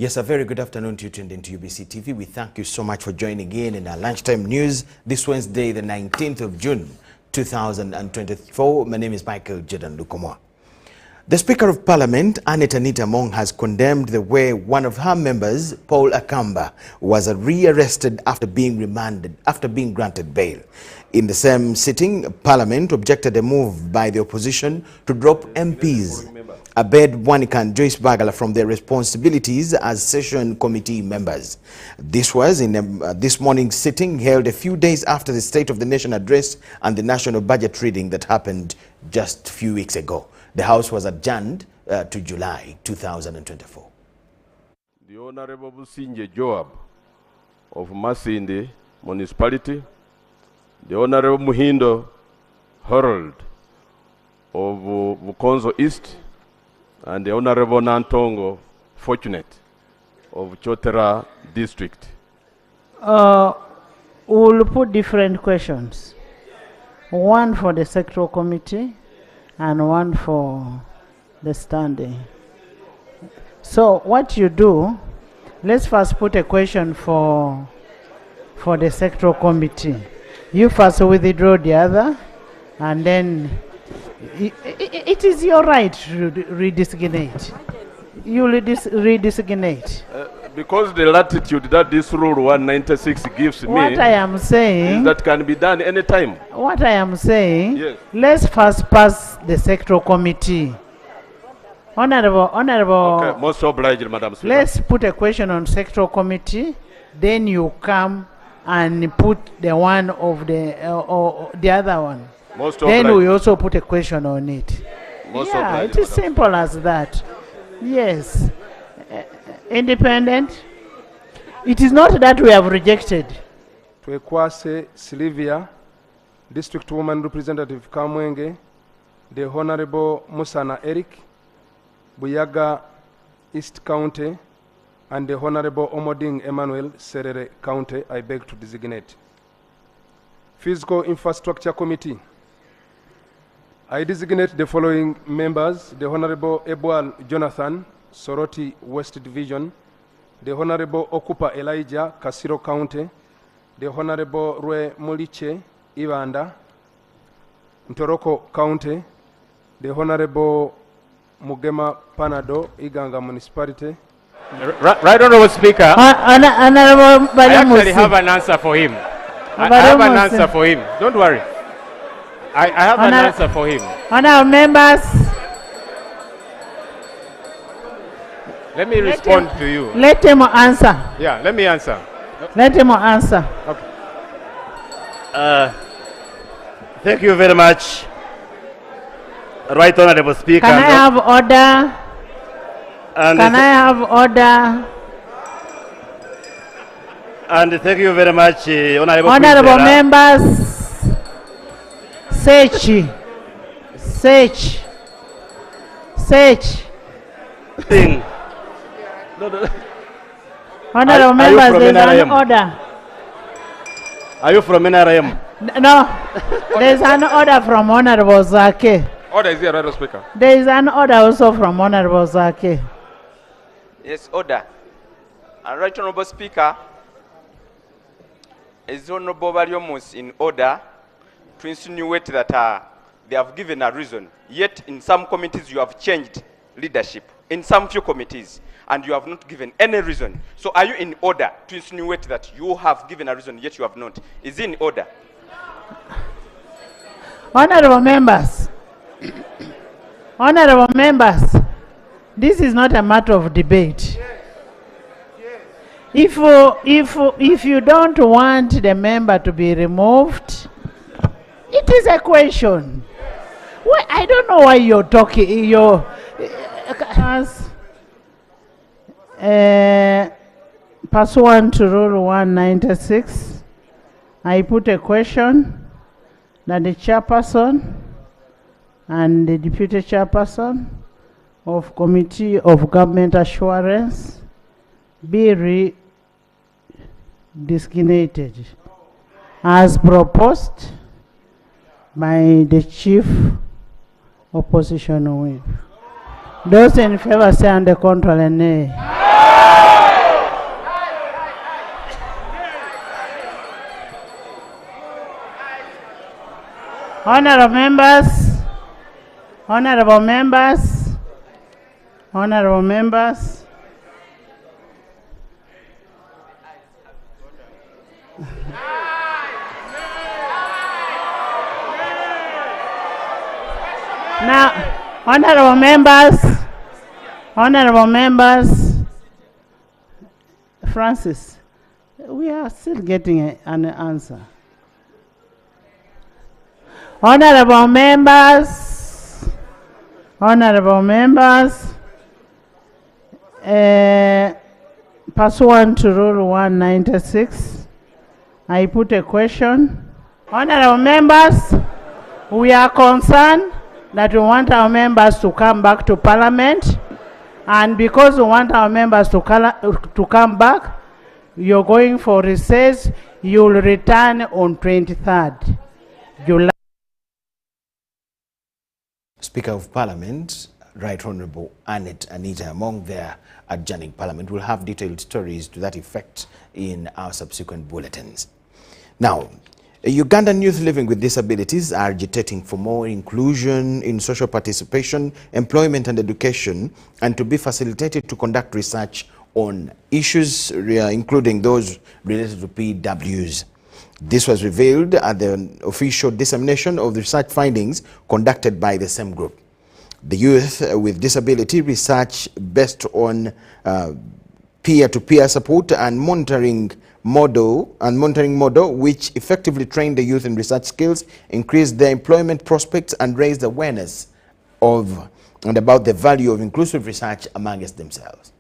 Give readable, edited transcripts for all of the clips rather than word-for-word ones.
Yes, a very good afternoon to you tuned into UBC TV. We thank you so much for joining in our lunchtime news this Wednesday, the 19th of June, 2024. My name is Michael Jordan Lukomwa. The Speaker of Parliament, Anita Mong, has condemned the way one of her members, Paul Akamba, was rearrested after being granted bail. In the same sitting, Parliament objected a move by the opposition to drop MPs Abed Wanika and Joyce Bagala from their responsibilities as session committee members. This was in this morning's sitting held a few days after the State of the Nation address and the national budget reading that happened just a few weeks ago. The House was adjourned to July 2024. The Honorable Businje Joab of Masindi Municipality, the Honorable Muhindo Harold of Bukonzo East, and the Honorable Nantongo Fortunate of Chotera District. We'll put different questions. One for the sectoral committee and one for the standing. So what you do, let's first put a question for the sectoral committee. You first withdraw the other, and then it is your right to redesignate. You redesignate. Because the latitude that this rule 196 gives what me, I am saying, that can be done anytime. What I am saying, yes. Let's first pass the sectoral committee. Honorable. Okay, most obliged, Madam Speaker. Let's put a question on sectoral committee, then you come and put the one of the other one. Most then obliged. we also put a question on it. Most yeah, obliged, it is Madam. simple as that. Yes. Independent. It is not that we have rejected. Twekwase Sylvia, District Woman Representative Kamwenge, the Honorable Musana Eric, Buyaga East County, and the Honorable Omoding Emmanuel, Serere County, I beg to designate. Physical Infrastructure Committee. I designate the following members: the Honorable Ebwal Jonathan, Soroti West Division, the Honorable Okupa Elijah, Kasiro County, the Honorable Rwe Muliche, Ivanda, Ntoroko County, the Honorable Mugema Panado, Iganga Municipality. Right, Honorable Speaker, Honorable I actually have an answer for him. I have an answer for him. Don't worry. I have an answer for him. Honorable members, let me respond to you. Let him answer. Yeah, let me answer. Let him answer. Okay. Thank you very much, Right Honorable Speaker. Can I have order? Can I have order? And thank you very much, Honorable members. Search. Thing. Honorable members, there is an order. Are you from NRM? No, there is an order from Honorable Zake. Order is here, Honorable Speaker. There is an order also from Honorable Zake. Yes, order. And Right Honorable Speaker, is Honorable Bariomus in order to insinuate that they have given a reason. Yet in some committees you have changed leadership. In some few committees, and you have not given any reason. So are you in order to insinuate that you have given a reason, yet you have not? Is it in order? Honorable members, honorable members, this is not a matter of debate. If you don't want the member to be removed, it is a question. Well, I don't know why you're talking. Pursuant to Rule 196, I put a question that the chairperson and the deputy chairperson of Committee of Government Assurance be designated as proposed by the Chief Opposition Whip. Those in favor say on the contrary, nay. Honorable members, honorable members, honorable members. Now, honorable members, Francis, we are still getting an answer. Honorable members, pursuant to Rule 196, I put a question. Honorable members, we are concerned that we want our members to come back to Parliament, and because we want our members to come back, you're going for recess. You will return on 23rd July. Speaker of Parliament, Right Honourable Annette Anita, among their adjourning Parliament, will have detailed stories to that effect in our subsequent bulletins. Now, Ugandan youth living with disabilities are agitating for more inclusion in social participation, employment and education, and to be facilitated to conduct research on issues including those related to PWs. This was revealed at the official dissemination of the research findings conducted by the same group. The youth with disability research based on peer-to-peer support and monitoring model, which effectively trained the youth in research skills, increased their employment prospects, and raised awareness of and about the value of inclusive research amongst themselves.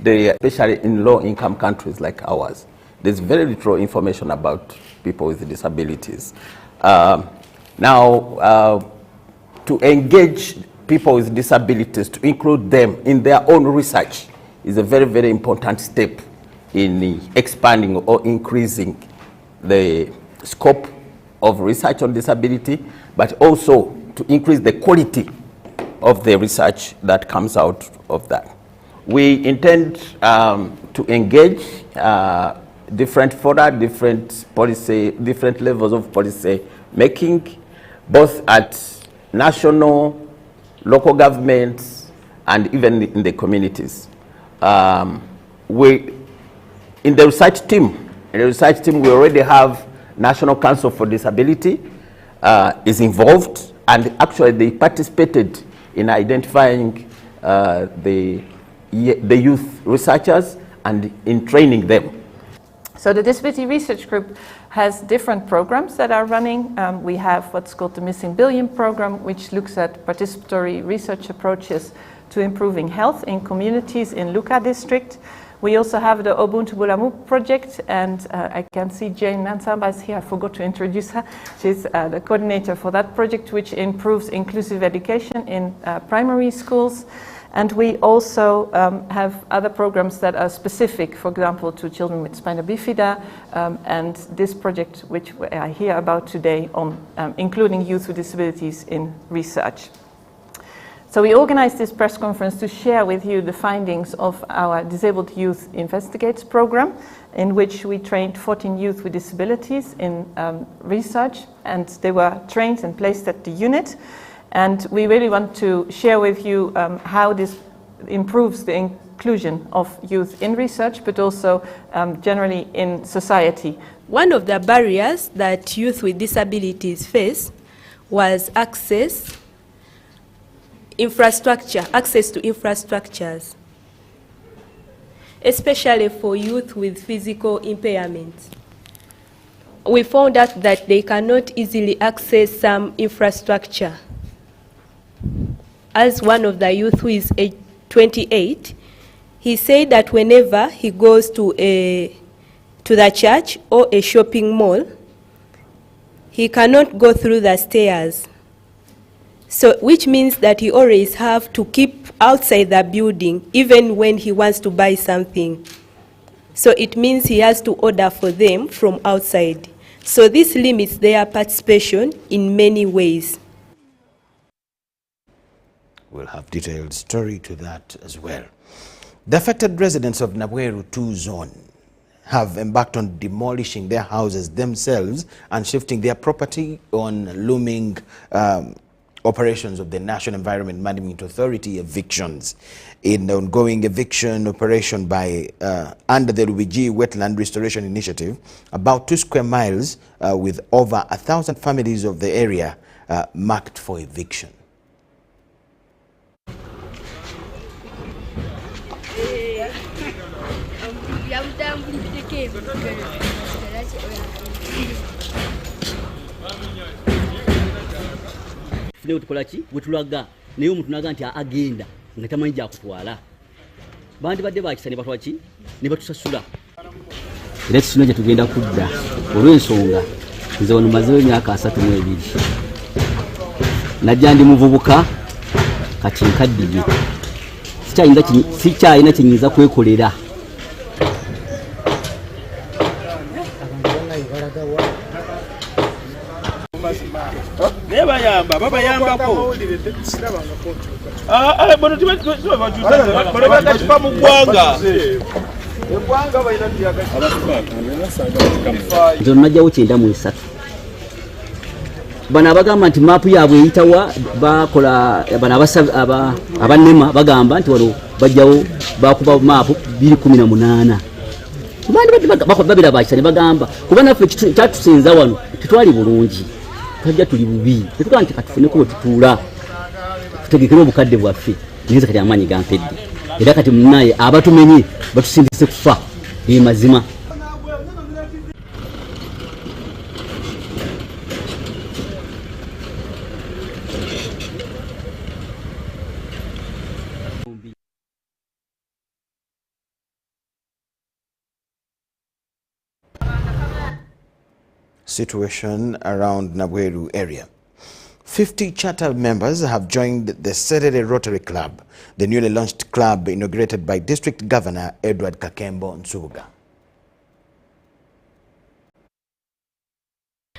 Especially in low-income countries like ours, there's very little information about people with disabilities. To engage people with disabilities, to include them in their own research, is a very, very important step in expanding or increasing the scope of research on disability, but also to increase the quality of the research that comes out of that. We intend to engage different fora, different policy, different levels of policy making, both at national, local governments, and even in the communities. In the research team, we already have National Council for Disability is involved, and actually they participated in identifying the youth researchers and in training them. So the Disability Research Group has different programs that are running. We have what's called the Missing Billion program, which looks at participatory research approaches to improving health in communities in Luka district. We also have the Ubuntu Bulamu project, and I can see Jane Nansamba is here. I forgot to introduce her. She's the coordinator for that project, which improves inclusive education in primary schools. And we also have other programs that are specific, for example, to children with spina bifida, and this project, which I hear about today, on including youth with disabilities in research. So we organized this press conference to share with you the findings of our Disabled Youth Investigates program, in which we trained 14 youth with disabilities in research, and they were trained and placed at the unit. And we really want to share with you how this improves the inclusion of youth in research, but also generally in society. One of the barriers that youth with disabilities face was access to infrastructures, especially for youth with physical impairments. We found out that they cannot easily access some infrastructure. As one of the youth who is age 28, he said that whenever he goes to the church or a shopping mall, he cannot go through the stairs. So, which means that he always have to keep outside the building, even when he wants to buy something. So it means he has to order for them from outside. So this limits their participation in many ways. We'll have detailed story to that as well. The affected residents of Nabweru 2 zone have embarked on demolishing their houses themselves and shifting their property on looming operations of the National Environment Management Authority evictions. In the ongoing eviction operation by under the Rubiji Wetland Restoration Initiative, about 2 square miles with over 1,000 families of the area marked for eviction. Leo tukolaki butulaga naye omuntu naga nti agenda nga tamanyi jakutwala bandi badde bakisane batwaki ne batusasula era kisino gye tugenda kudda olw'ensonga nze wano mazeewo emyaka 32 najja ndi muvubuka kati nkaddiye sikyayina kyenyinza kwekolera. Nebayamba babayambako bono tibajuta mu ggwanga nze najjawo 93 bano abagamba nti maapu yaabwe eyitawa bakola bano abanema bagamba nti wano bajjawo bakuba maapu 218 bandi babira bakisa ne bagamba kuba naffe kyatusinza wano tetwali bulungi tajja tuli bubi tetuka nti katufune ko tutuula tutegekera obukadde bwaffe nize kati amanyi gampedde era kati munaye abatumenye batusindise kufa mazima. Situation around Nabweru area. 50 charter members have joined the Serere Rotary Club, the newly launched club inaugurated by District Governor Edward Kakembo Nsubuga.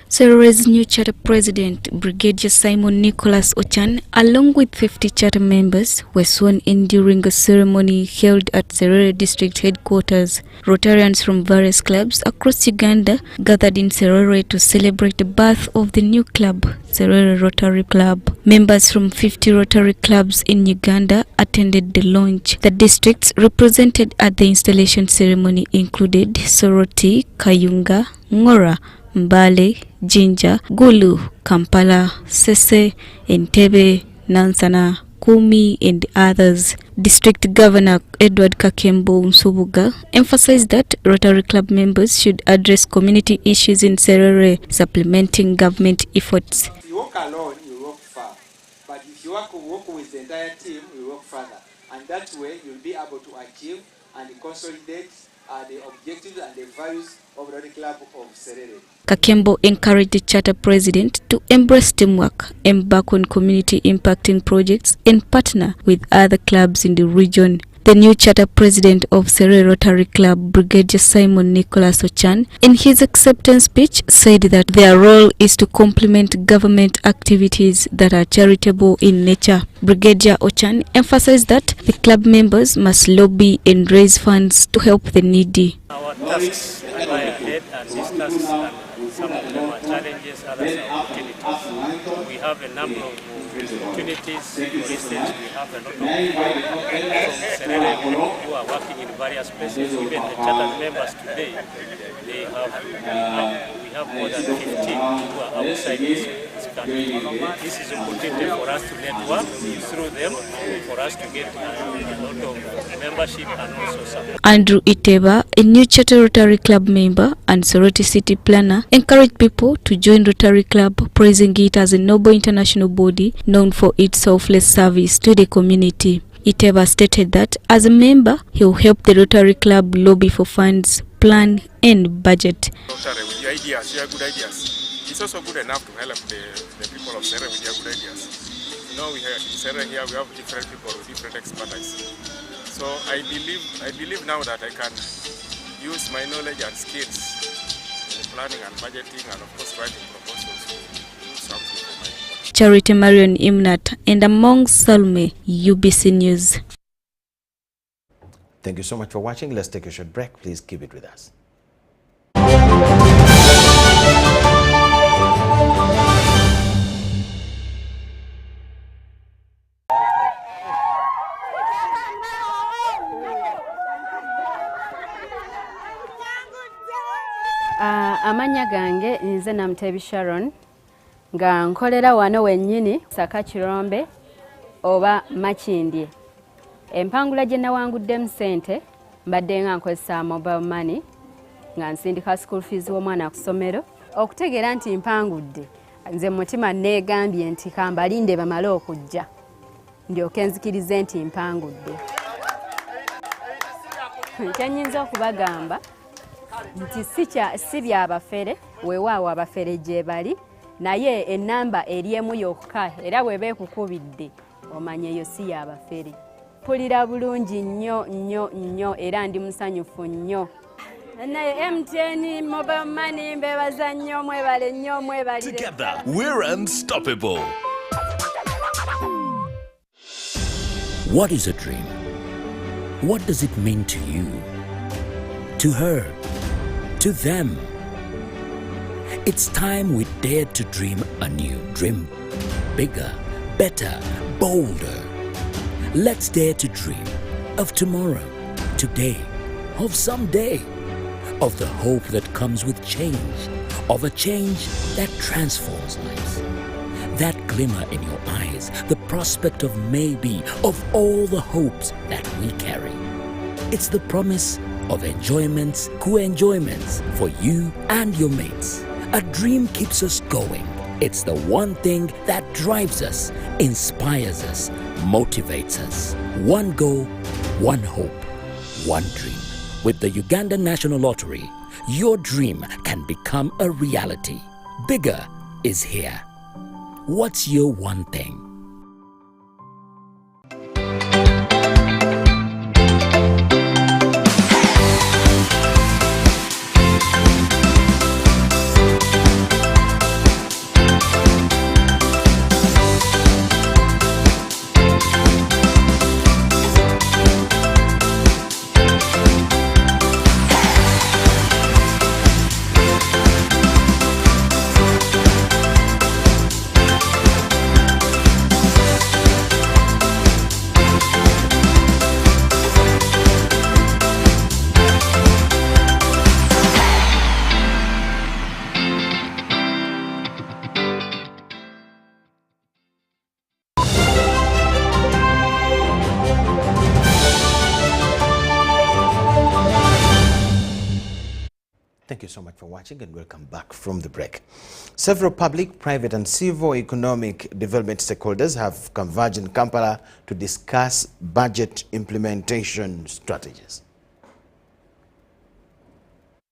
Serere's new charter president, Brigadier Simon Nicholas Ochan, along with 50 charter members, were sworn in during a ceremony held at Serere district headquarters. Rotarians from various clubs across Uganda gathered in Serere to celebrate the birth of the new club, Serere Rotary Club. Members from 50 Rotary clubs in Uganda attended the launch. The districts represented at the installation ceremony included Soroti, Kayunga, Ngora, Mbale, Jinja, Gulu, Kampala, Sese, Entebbe, Nansana, Kumi and others. District Governor Edward Kakembo Nsubuga emphasized that Rotary Club members should address community issues in Serere, supplementing government efforts. If you walk alone, you walk far. But if you walk with the entire team, you walk further. And that way, you'll be able to achieve and consolidate the objectives and the values of Rotary Club of Serere. Kakembo encouraged the charter president to embrace teamwork, embark on community impacting projects, and partner with other clubs in the region. The new charter president of Serere Rotary Club, Brigadier Simon Nicholas Ochan, in his acceptance speech said that their role is to complement government activities that are charitable in nature. Brigadier Ochan emphasized that the club members must lobby and raise funds to help the needy. Our tasks lie ahead, and these tasks, some of them are challenges, others are opportunities. We have a number of opportunities. For instance, we have a lot of people from Serere who are working in various places. Even the charter members today, we have more than 15 who are outside this country. This is an opportunity for us to network through them, for us to get a lot of membership and also support. Andrew Iteba, a new charter Rotary Club member and Soroti City planner, encouraged people to join Rotary Club, praising it as a noble international body known for its selfless service to the community. Iteba stated that as a member, he will help the Rotary Club lobby for funds, plan and budget. Rotary with your ideas, your good ideas. It's also good enough to help the people of Serere with their good ideas. You know, we have in Serere here, we have different people with different expertise. So I believe now that I can use my knowledge and skills in planning and budgeting and of course writing proposals to do something for my people. Charity Marion Imnat and among Salme, UBC News. Thank you so much for watching. Let's take a short break. Please keep it with us. Amanya gange nze Namutebi Sharon nga nkolera wano wennyini Saka Kirombe oba Makindye. Empangula gye nawanguddemu ssente mbadde nga nkozesa mobile money nga nsindika school fees w'omwana ku ssomero. Okutegeera nti mpangudde nze mutima neegambye nti kambalinde bamale okujja ndyoke nzikirize nti mpangudde. Kyennyinza okubagamba nti si byabafere weewaawo abafere gye bali naye ennamba eri emu yokka era bw'eba ekukubidde omanye eyo si yabafere. Mpulira bulungi nnyo nnyo nnyo era ndi musanyufu nnyo. MTN mobile money mbebaza nnyo mwebale nnyo mwebalire. Together we're unstoppable. What is a dream? What does it mean to you? To her? To them? It's time we dare to dream anew. Dream bigger, better, bolder. Let's dare to dream of tomorrow, today, of someday, of the hope that comes with change, of a change that transforms lives. That glimmer in your eyes, the prospect of maybe, of all the hopes that we carry. It's the promise of enjoyments, co-enjoyments for you and your mates. A dream keeps us going. It's the one thing that drives us, inspires us, motivates us. One goal, one hope, one dream. With the Uganda National Lottery, your dream can become a reality. Bigger is here. What's your one thing? Thank you so much for watching and welcome back from the break. Several public, private and civil economic development stakeholders have converged in Kampala to discuss budget implementation strategies.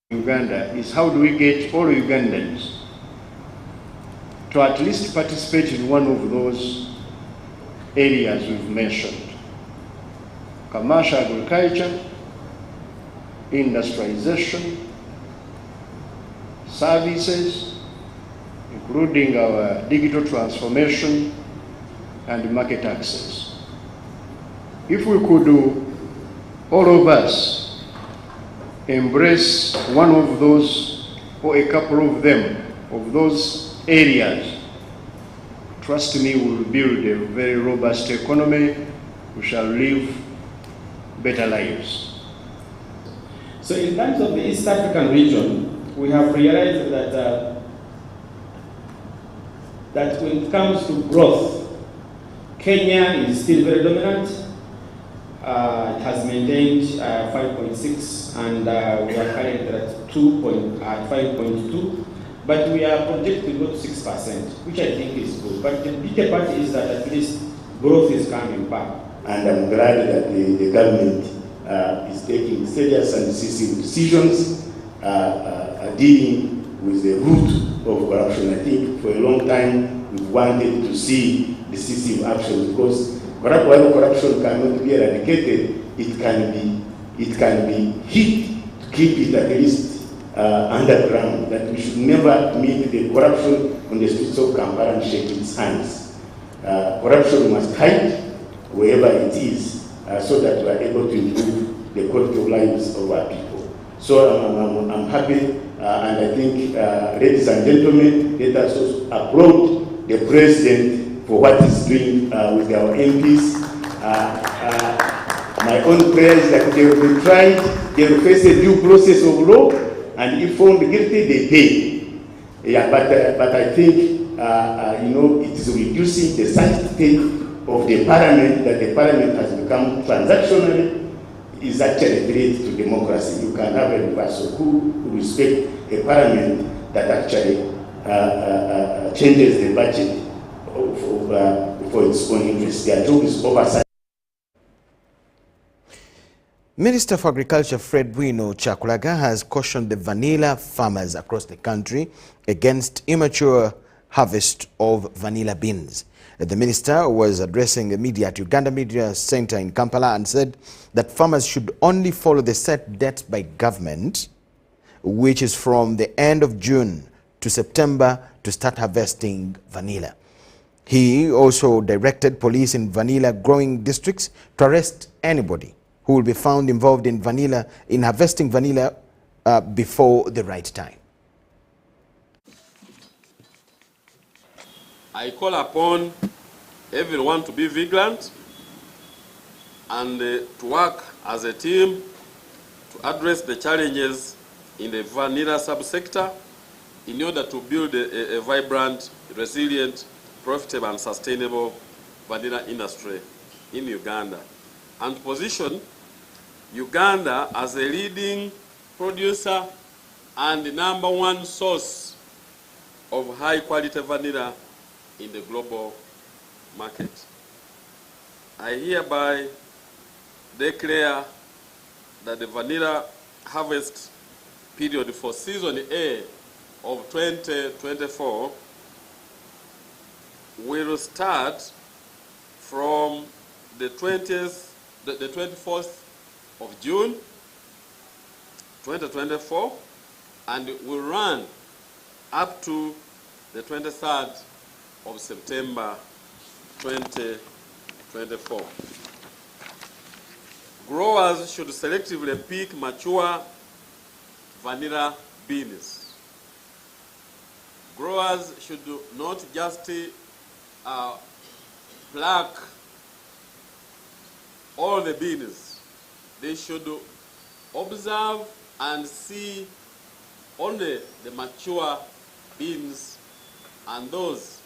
Uganda is how do we get all Ugandans to at least participate in one of those areas we've mentioned. Commercial agriculture, industrialization, services, including our digital transformation and market access. If we could do, all of us, embrace one of those or a couple of them, of those areas, trust me, we will build a very robust economy. We shall live better lives. So in terms of the East African region, we have realized that that when it comes to growth, Kenya is still very dominant. It has maintained 5.6, and we are currently at 5.2. But we are projected to go to 6%, which I think is good. But the bigger part is that at least growth is coming back. And I'm glad that the government is taking serious and decisive decisions dealing with the root of corruption. I think for a long time we wanted to see decisive action, because while corruption cannot be eradicated, it can be hit to keep it at least underground. That we should never meet the corruption on the streets of Kampala and shake its hands. Corruption must hide wherever it is, so that we are able to improve the quality of lives of our people. So I'm happy, and I think, ladies and gentlemen, let us also applaud the President for what he's doing with our MPs. My own prayer is that they will be tried, they will face a due process of law, and if found guilty, they pay. Yeah, but I think you know, it is reducing the sanctity of the parliament, that the parliament has become transactional, is actually a threat to democracy. You can have a person who respect a parliament that actually changes the budget for its own interest. Their job is oversight. Minister for Agriculture Fred Bwino Chakulaga has cautioned the vanilla farmers across the country against immature harvest of vanilla beans. The minister was addressing the media at Uganda Media Center in Kampala and said that farmers should only follow the set dates by government, which is from the end of June to September, to start harvesting vanilla. He also directed police in vanilla growing districts to arrest anybody who will be found involved in harvesting vanilla before the right time. I call upon everyone to be vigilant and to work as a team to address the challenges in the vanilla subsector in order to build a vibrant, resilient, profitable and sustainable vanilla industry in Uganda, and position Uganda as a leading producer and the #1 source of high-quality vanilla in the global market. I hereby declare that the vanilla harvest period for season A of 2024 will start from the 24th of June 2024 and will run up to the 23rd of September 2024. Growers should selectively pick mature vanilla beans. Growers should not just pluck all the beans. They should observe and see only the mature beans, and those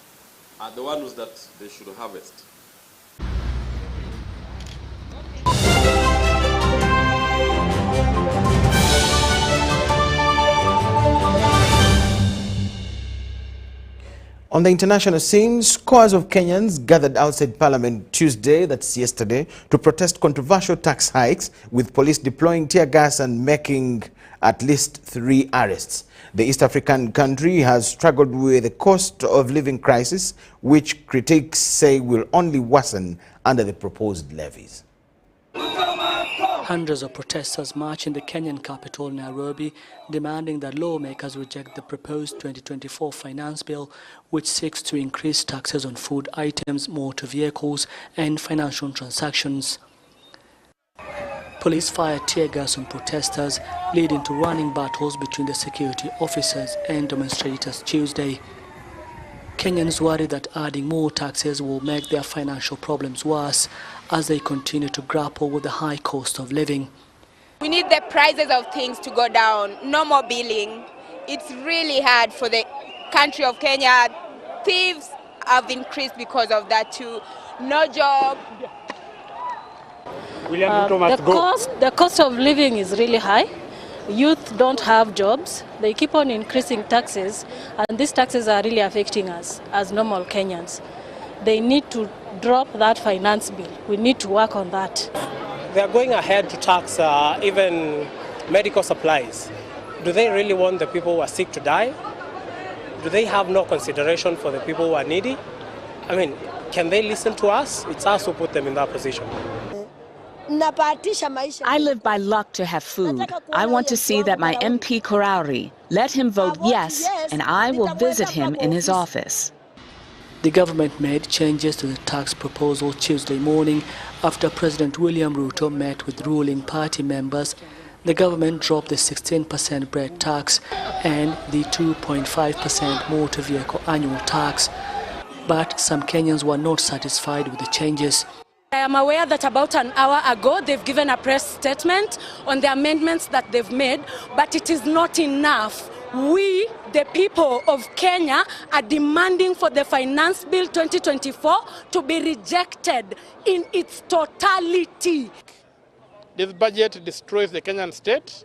are the ones that they should harvest. On the international scene, scores of Kenyans gathered outside Parliament Tuesday, that's yesterday, to protest controversial tax hikes, with police deploying tear gas and making at least 3 arrests. The East African country has struggled with the cost of living crisis, which critics say will only worsen under the proposed levies. Hundreds of protesters marched in the Kenyan capital, Nairobi, demanding that lawmakers reject the proposed 2024 finance bill, which seeks to increase taxes on food items, motor vehicles, and financial transactions. Police fired tear gas on protesters, leading to running battles between the security officers and demonstrators Tuesday. Kenyans worry that adding more taxes will make their financial problems worse as they continue to grapple with the high cost of living. We need the prices of things to go down, no more billing. It's really hard for the country of Kenya. Thieves have increased because of that too. No job. The cost of living is really high. Youth don't have jobs. They keep on increasing taxes, and these taxes are really affecting us as normal Kenyans. They need to drop that finance bill. We need to work on that. They are going ahead to tax even medical supplies. Do they really want the people who are sick to die? Do they have no consideration for the people who are needy? I mean, can they listen to us? It's us who put them in that position. I live by luck to have food. I want to see that my MP Karauri, let him vote yes, and I will visit him in his office. The government made changes to the tax proposal Tuesday morning after President William Ruto met with ruling party members. The government dropped the 16% bread tax and the 2.5% motor vehicle annual tax. But some Kenyans were not satisfied with the changes. I am aware that about an hour ago they've given a press statement on the amendments that they've made, but it is not enough. We, the people of Kenya, are demanding for the Finance Bill 2024 to be rejected in its totality. This budget destroys the Kenyan state.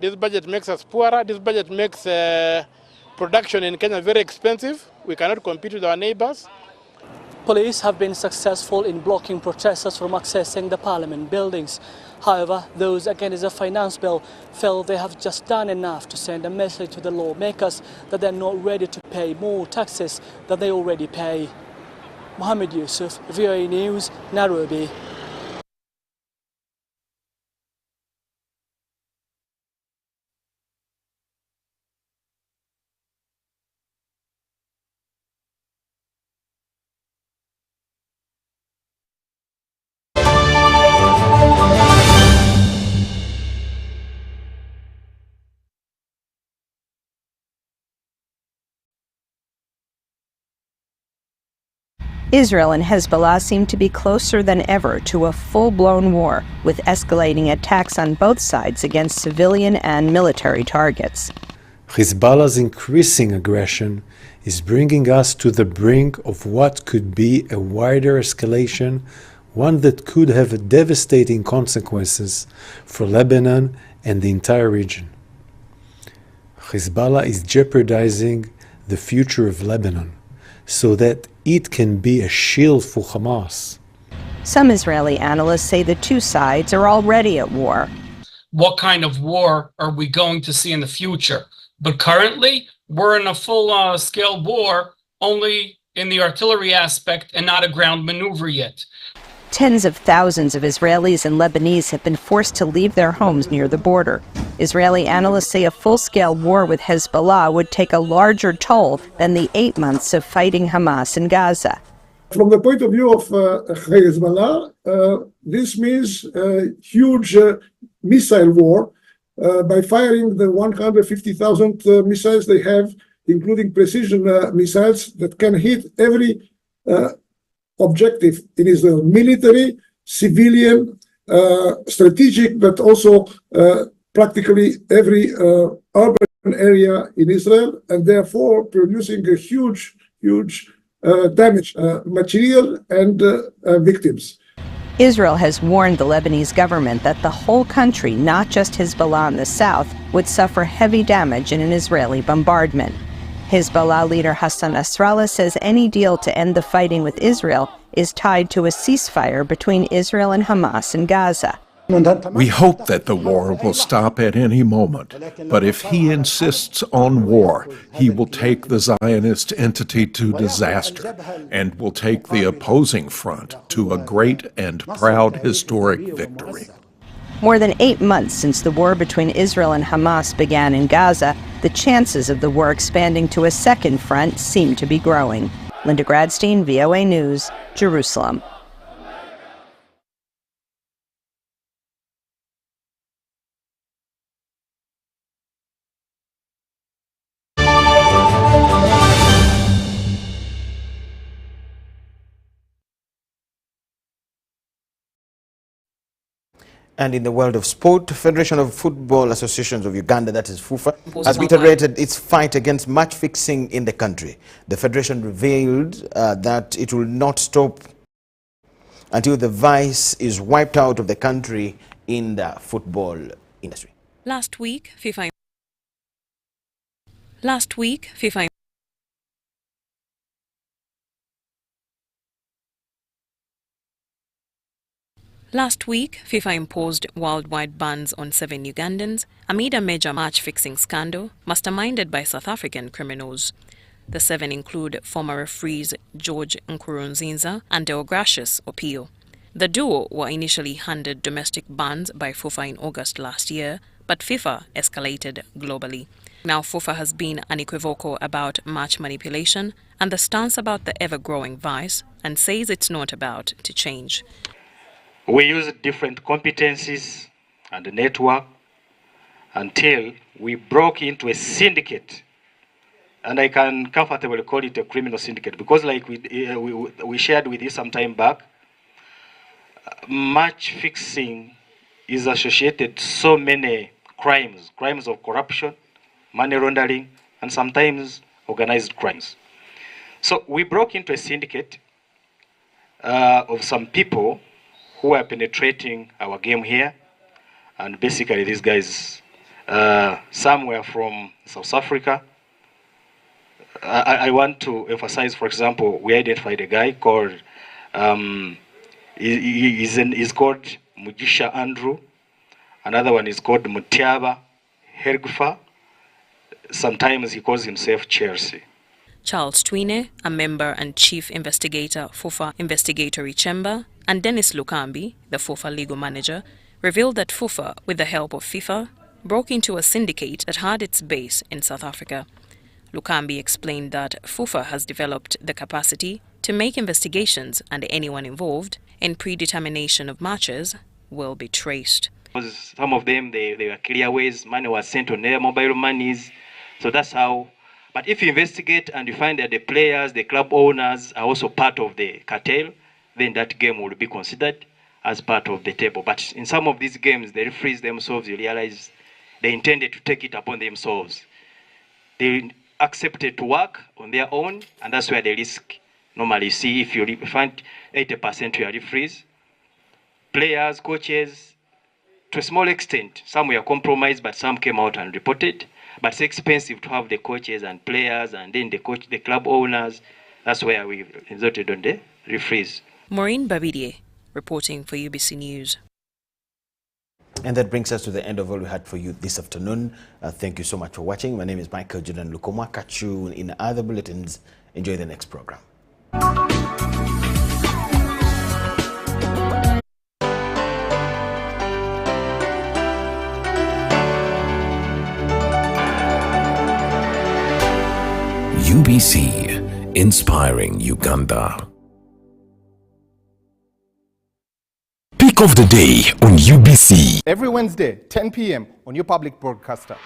This budget makes us poorer. This budget makes production in Kenya very expensive. We cannot compete with our neighbors. Police have been successful in blocking protesters from accessing the parliament buildings. However, those against the finance bill feel they have just done enough to send a message to the lawmakers that they're not ready to pay more taxes than they already pay. Mohammed Yusuf, VOA News, Nairobi. Israel and Hezbollah seem to be closer than ever to a full-blown war, with escalating attacks on both sides against civilian and military targets. Hezbollah's increasing aggression is bringing us to the brink of what could be a wider escalation, one that could have devastating consequences for Lebanon and the entire region. Hezbollah is jeopardizing the future of Lebanon so that it can be a shield for Hamas. Some Israeli analysts say the two sides are already at war. What kind of war are we going to see in the future? But currently, we're in a full-scale war, only in the artillery aspect and not a ground maneuver yet. Tens of thousands of Israelis and Lebanese have been forced to leave their homes near the border. Israeli analysts say a full-scale war with Hezbollah would take a larger toll than the 8 months of fighting Hamas in Gaza. From the point of view of Hezbollah, this means a huge missile war by firing the 150,000 missiles they have, including precision missiles that can hit every objective in Israel, military, civilian, strategic, but also practically every urban area in Israel, and therefore producing a huge damage, material and victims. Israel has warned the Lebanese government that the whole country, not just Hezbollah in the south, would suffer heavy damage in an Israeli bombardment. Hezbollah leader Hassan Nasrallah says any deal to end the fighting with Israel is tied to a ceasefire between Israel and Hamas in Gaza. We hope that the war will stop at any moment, but if he insists on war, he will take the Zionist entity to disaster and will take the opposing front to a great and proud historic victory. More than 8 months since the war between Israel and Hamas began in Gaza, the chances of the war expanding to a second front seem to be growing. Linda Gradstein, VOA News, Jerusalem. And in the world of sport, Federation of Football Associations of Uganda, that is FUFA, has reiterated its fight against match fixing in the country. The federation revealed that it will not stop until the vice is wiped out of the country in the football industry. Last week, FIFA imposed worldwide bans on 7 Ugandans amid a major match-fixing scandal masterminded by South African criminals. The 7 include former referees George Nkurunziza and Deogracius Opio. The duo were initially handed domestic bans by FIFA in August last year, but FIFA escalated globally. Now FIFA has been unequivocal about match manipulation and the stance about the ever-growing vice, and says it's not about to change. We use different competencies and network until we broke into a syndicate, and I can comfortably call it a criminal syndicate because, like we shared with you some time back, match fixing is associated so many crimes of corruption, money laundering, and sometimes organized crimes. So we broke into a syndicate of some people who are penetrating our game here. And basically these guys, some were from South Africa. I want to emphasize, for example, we identified a guy called, he's called Mujisha Andrew. Another one is called Mutiaba Hergfa. Sometimes he calls himself Chelsea. Charles Twine, a member and chief investigator, FUFA Investigatory Chamber, and Dennis Lukambi, the FUFA legal manager, revealed that FUFA, with the help of FIFA, broke into a syndicate that had its base in South Africa. Lukambi explained that FUFA has developed the capacity to make investigations, and anyone involved in predetermination of matches will be traced. Some of them, they were clearaways, money was sent on their mobile monies, so that's how. But if you investigate and you find that the players, the club owners are also part of the cartel, then that game will be considered as part of the table. But in some of these games, the referees themselves, you realize they intended to take it upon themselves. They accepted to work on their own, and that's where the risk normally see. If you find 80% to your referees, players, coaches, to a small extent, some were compromised, but some came out and reported. But it's expensive to have the coaches and players, and then the club owners. That's where we resorted on the referees. Maureen Babidie, reporting for UBC News. And that brings us to the end of all we had for you this afternoon. Thank you so much for watching. My name is Michael Jordan Lukomwa. Catch you in other bulletins. Enjoy the next program. UBC, inspiring Uganda. Pick of the day on UBC. Every Wednesday, 10 p.m. on your public broadcaster.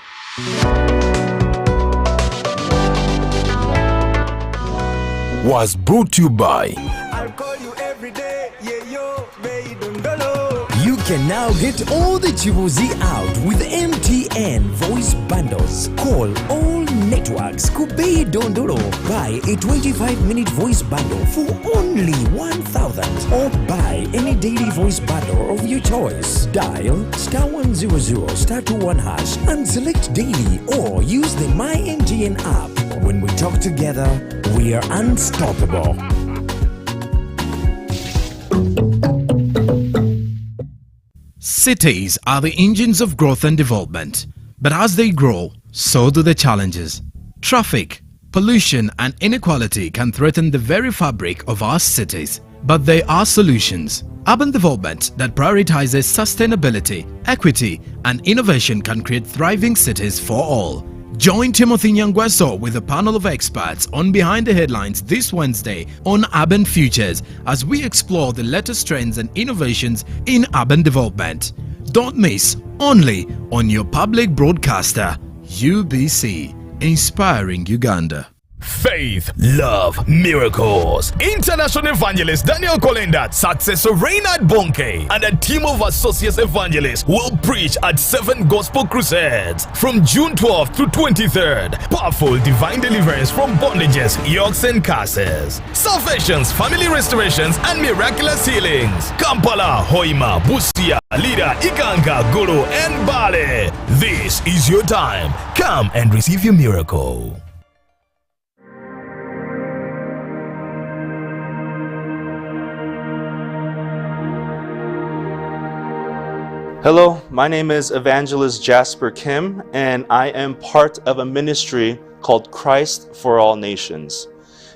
Was brought to you by I'll call you every day, yeah, yo, baby, don't. You can now get all the Chibuzi out with MTN voice bundles. Call all networks. Kubei Dondoro. Buy a 25-minute voice bundle for only 1,000. Or buy any daily voice bundle of your choice. Dial *100 *21# and select daily, or use the My MTN app. When we talk together, we are unstoppable. Cities are the engines of growth and development, but as they grow, so do the challenges. Traffic, pollution and inequality can threaten the very fabric of our cities. But there are solutions. Urban development that prioritizes sustainability, equity and innovation can create thriving cities for all. Join Timothy Nyangweso with a panel of experts on Behind the Headlines this Wednesday on Urban Futures as we explore the latest trends and innovations in urban development. Don't miss, only on your public broadcaster, UBC, inspiring Uganda. Faith, love, miracles. International evangelist Daniel Kolenda, successor Reynard Bonke, and a team of associate evangelists will preach at 7 gospel crusades from June 12th to 23rd. Powerful divine deliverance from bondages, yokes, and curses. Salvations, family restorations, and miraculous healings. Kampala, Hoima, Busia, Lida, Ikanga, Gulu, and Bale. This is your time. Come and receive your miracle. Hello, my name is Evangelist Jasper Kim, and I am part of a ministry called Christ for All Nations.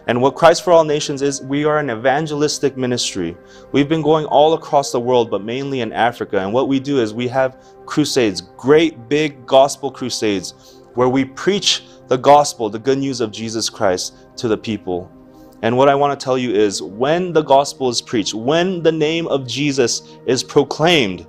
And what Christ for All Nations is, we are an evangelistic ministry. We've been going all across the world, but mainly in Africa. And what we do is we have crusades, great big gospel crusades, where we preach the gospel, the good news of Jesus Christ to the people. And what I want to tell you is, when the gospel is preached, when the name of Jesus is proclaimed,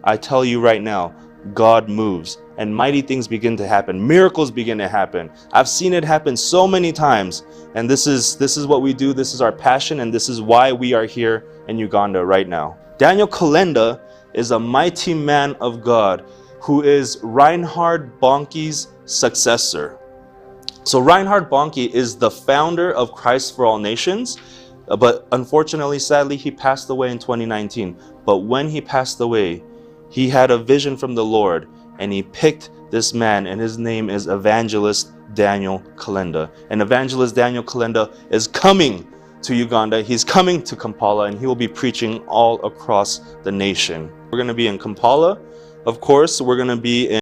I tell you right now, God moves and mighty things begin to happen. Miracles begin to happen. I've seen it happen so many times, and this is what we do. This is our passion, and this is why we are here in Uganda right now. Daniel Kalenda is a mighty man of God who is Reinhard Bonnke's successor. So Reinhard Bonnke is the founder of Christ for All Nations, but unfortunately, sadly, he passed away in 2019. But when he passed away, he had a vision from the Lord, and he picked this man, and his name is Evangelist Daniel Kalenda. And Evangelist Daniel Kalenda is coming to Uganda. He's coming to Kampala, and he will be preaching all across the nation. We're going to be in Kampala, of course. We're going to be in